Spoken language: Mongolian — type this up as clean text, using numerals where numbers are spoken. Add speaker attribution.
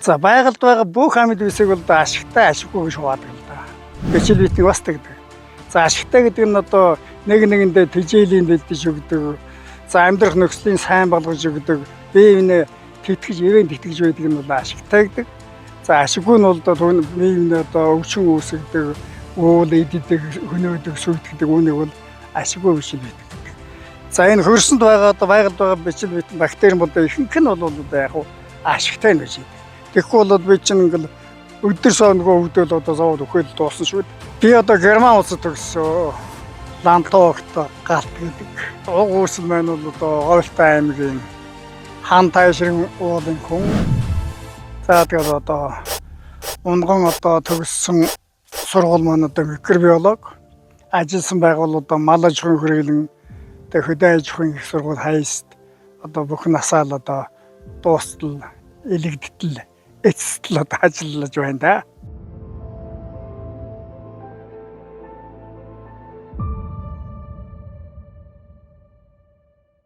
Speaker 1: За байгальд байгаа бүх амьд үсийг бол ашигтай ашиггүй гэж хуваадаг л да. Бичил битний бас тэгдэг. За ашигтай гэдэг нь одоо нэг нэгэндээ тэжээлийн бэлдэж өгдөг. За амьдрах нөхцөлийн сайн болгож өгдөг. Биевнээ тэтгэж ивэн тэтгэж байдаг нь бол ашигтай гэдэг. За ашиггүй нь бол одоо биевнээ одоо өвчин үүсгдэг, уул иддэг, хөнөөдөг, сүрддэг үүнийг бол ашиггүй бичил бит гэдэг. За энэ хөрсөнд байгаа одоо байгальд байгаа бичил битэн бактери бол ихэнх нь бол одоо яг ашигтай нь гэж. Тэгэхгүй бол би чинь ингээл өдөр сонгоо өвдөл одоо зовоод өхөл дуусан шүү дээ. Би одоо Герман улсад төгссөн. Лантогт галт гэдэг. Уг үүсэл маань бол одоо Говьтай аймгийн Хан Тайшрын уулын хүн. За тэгээд одоо Унган одоо төгссөн сургууль маань одоо микробиолог. Ажилласан байгуул одоо мал аж ахуйн хүрээлэн тэгээд хөдөө аж ахуйн их сургууль хайст одоо бүх насаал одоо дуустал, элэгдтэл, эцэстэл одоо ажиллаж байна да.